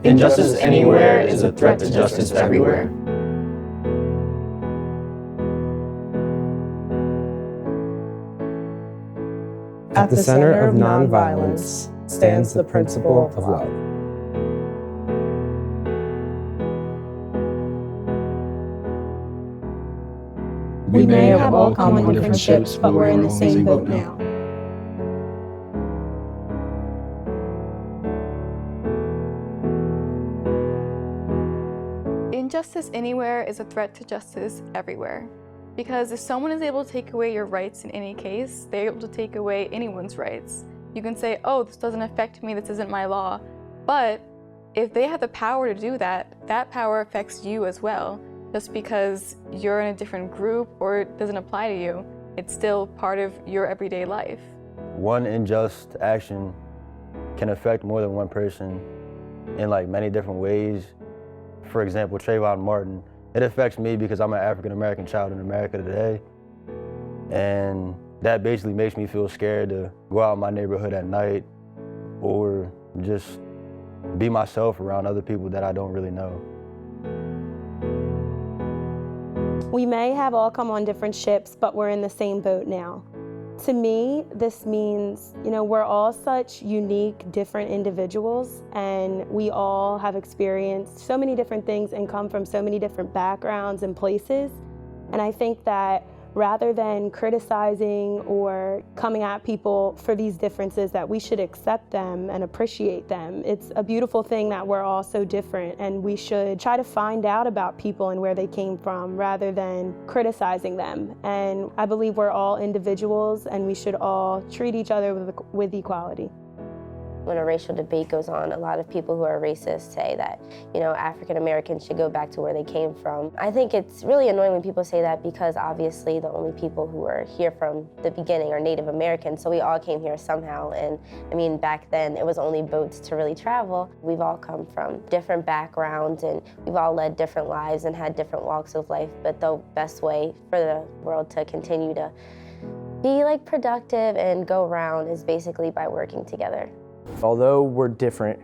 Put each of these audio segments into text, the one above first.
Injustice anywhere is a threat to justice everywhere. At the center of nonviolence stands the principle of love. We may have all come on different ships, but we're in the same boat now. Injustice anywhere is a threat to justice everywhere. Because if someone is able to take away your rights in any case, they're able to take away anyone's rights. You can say, oh, this doesn't affect me, this isn't my law. But if they have the power to do that, that power affects you as well. Just because you're in a different group or it doesn't apply to you, it's still part of your everyday life. One unjust action can affect more than one person in many different ways. For example, Trayvon Martin, it affects me because I'm an African-American child in America today. And that basically makes me feel scared to go out in my neighborhood at night or just be myself around other people that I don't really know. We may have all come on different ships, but we're in the same boat now. To me, this means, we're all such unique, different individuals, and we all have experienced so many different things and come from so many different backgrounds and places. And I think that rather than criticizing or coming at people for these differences, that we should accept them and appreciate them. It's a beautiful thing that we're all so different, and we should try to find out about people and where they came from rather than criticizing them. And I believe we're all individuals and we should all treat each other with equality. When a racial debate goes on, a lot of people who are racist say that, African Americans should go back to where they came from. I think it's really annoying when people say that because obviously the only people who are here from the beginning are Native Americans, so we all came here somehow. And back then it was only boats to really travel. We've all come from different backgrounds and we've all led different lives and had different walks of life, but the best way for the world to continue to be productive and go around is basically by working together. Although we're different,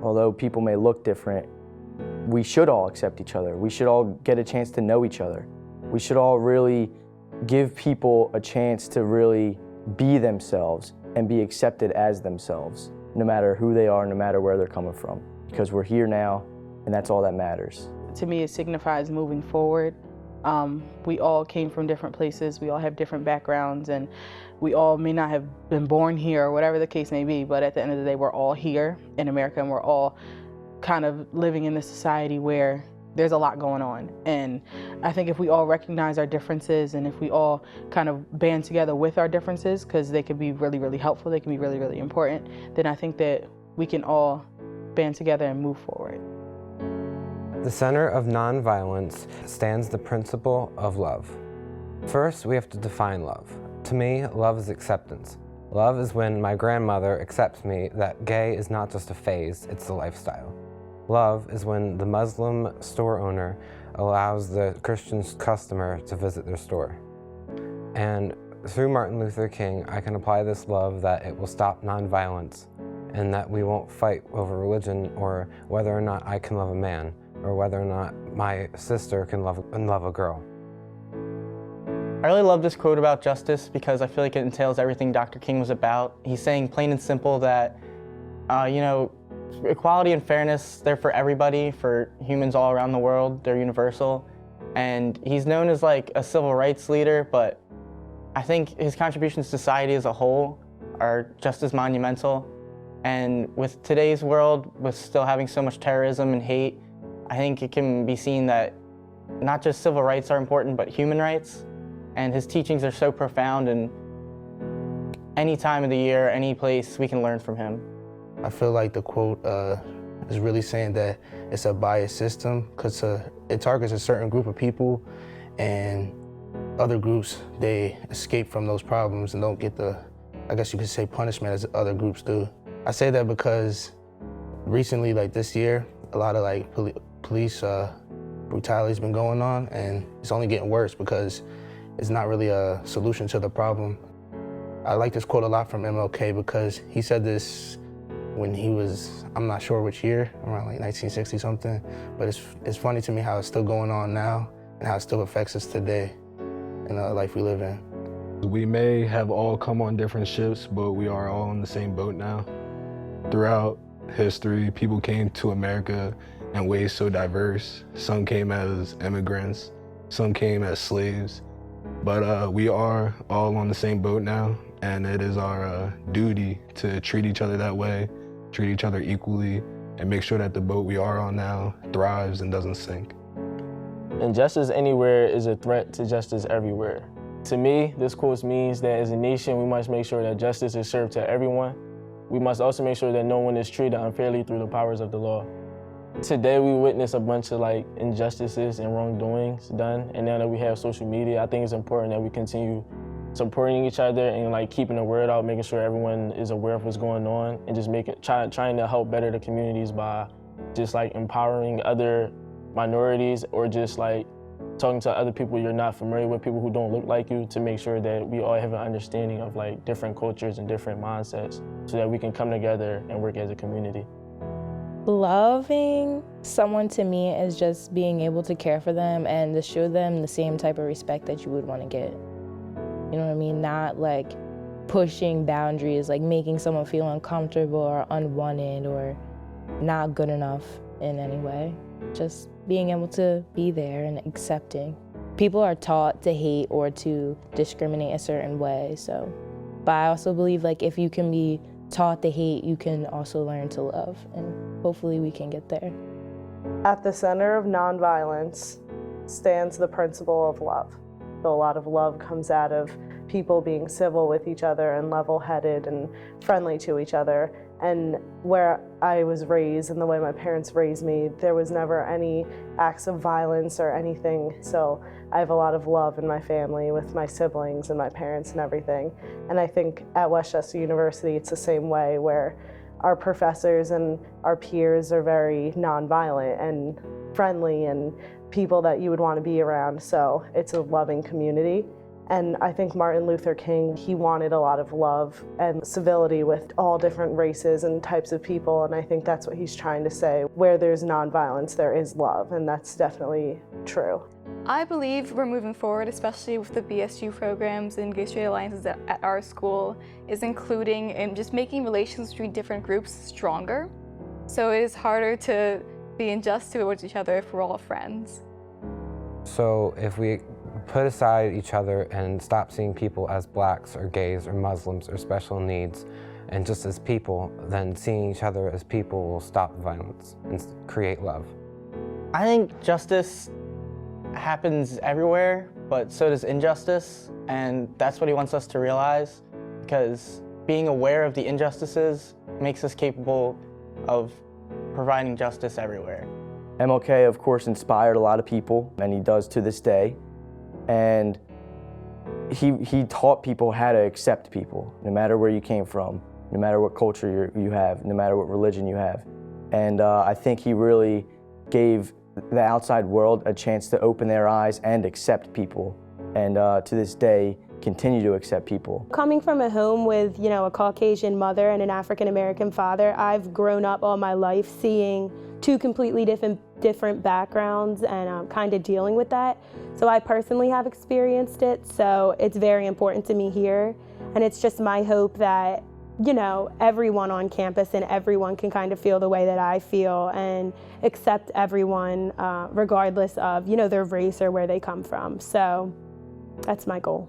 although people may look different, we should all accept each other. We should all get a chance to know each other. We should all really give people a chance to really be themselves and be accepted as themselves, no matter who they are, no matter where they're coming from. Because we're here now, and that's all that matters. To me, it signifies moving forward. We all came from different places, we all have different backgrounds, and we all may not have been born here or whatever the case may be, but at the end of the day, we're all here in America and we're all kind of living in this society where there's a lot going on. And I think if we all recognize our differences and if we all kind of band together with our differences, because they can be really, really helpful, they can be really, really important, then I think that we can all band together and move forward. At the center of nonviolence stands the principle of love. First, we have to define love. To me, love is acceptance. Love is when my grandmother accepts me that gay is not just a phase, it's a lifestyle. Love is when the Muslim store owner allows the Christian customer to visit their store. And through Martin Luther King, I can apply this love that it will stop nonviolence and that we won't fight over religion or whether or not I can love a man or whether or not my sister can love a girl. I really love this quote about justice because I feel like it entails everything Dr. King was about. He's saying plain and simple that, equality and fairness, they're for everybody, for humans all around the world, they're universal. And he's known as a civil rights leader, but I think his contributions to society as a whole are just as monumental. And with today's world, with still having so much terrorism and hate, I think it can be seen that not just civil rights are important, but human rights. And his teachings are so profound, and any time of the year, any place, we can learn from him. I feel like the quote is really saying that it's a biased system because it targets a certain group of people, and other groups, they escape from those problems and don't get the, I guess you could say, punishment as other groups do. I say that because recently, this year, a lot of police brutality has been going on, and it's only getting worse because it's not really a solution to the problem. I like this quote a lot from MLK because he said this when he was, I'm not sure which year, around like 1960 something, but it's funny to me how it's still going on now and how it still affects us today in the life we live in. We may have all come on different ships, but we are all in the same boat now. Throughout history, people came to America in ways so diverse. Some came as immigrants, some came as slaves, but we are all on the same boat now, and it is our duty to treat each other that way, treat each other equally, and make sure that the boat we are on now thrives and doesn't sink. Injustice anywhere is a threat to justice everywhere. To me, this quote means that as a nation, we must make sure that justice is served to everyone. We must also make sure that no one is treated unfairly through the powers of the law. Today, we witness a bunch of injustices and wrongdoings done, and now that we have social media, I think it's important that we continue supporting each other and keeping the word out, making sure everyone is aware of what's going on, and just trying to help better the communities by just empowering other minorities, or just talking to other people you're not familiar with, people who don't look like you, to make sure that we all have an understanding of different cultures and different mindsets, so that we can come together and work as a community. Loving someone to me is just being able to care for them and to show them the same type of respect that you would want to get. You know what I mean? Not pushing boundaries, making someone feel uncomfortable or unwanted or not good enough in any way. Just being able to be there and accepting. People are taught to hate or to discriminate a certain way, but I also believe if you can be taught to hate, you can also learn to love, and hopefully we can get there. At the center of nonviolence stands the principle of love. So a lot of love comes out of people being civil with each other and level-headed and friendly to each other. And where I was raised and the way my parents raised me, there was never any acts of violence or anything. So I have a lot of love in my family with my siblings and my parents and everything. And I think at Westchester University, it's the same way, where our professors and our peers are very nonviolent and friendly and people that you would want to be around. So it's a loving community. And I think Martin Luther King, he wanted a lot of love and civility with all different races and types of people, and I think that's what he's trying to say. Where there's nonviolence, there is love, and that's definitely true. I believe we're moving forward, especially with the BSU programs and gay straight alliances at our school, is including and just making relations between different groups stronger. So it is harder to be unjust towards each other if we're all friends. So if we put aside each other and stop seeing people as blacks or gays or Muslims or special needs, and just as people, then seeing each other as people will stop violence and create love. I think justice happens everywhere, but so does injustice, and that's what he wants us to realize, because being aware of the injustices makes us capable of providing justice everywhere. MLK, of course, inspired a lot of people, and he does to this day. And he taught people how to accept people, no matter where you came from, no matter what culture you have, no matter what religion you have. And I think he really gave the outside world a chance to open their eyes and accept people, and to this day, continue to accept people. Coming from a home with, a Caucasian mother and an African-American father, I've grown up all my life seeing two completely different backgrounds and kind of dealing with that. So I personally have experienced it, so it's very important to me here. And it's just my hope that, everyone on campus and everyone can kind of feel the way that I feel and accept everyone regardless of, their race or where they come from. So that's my goal.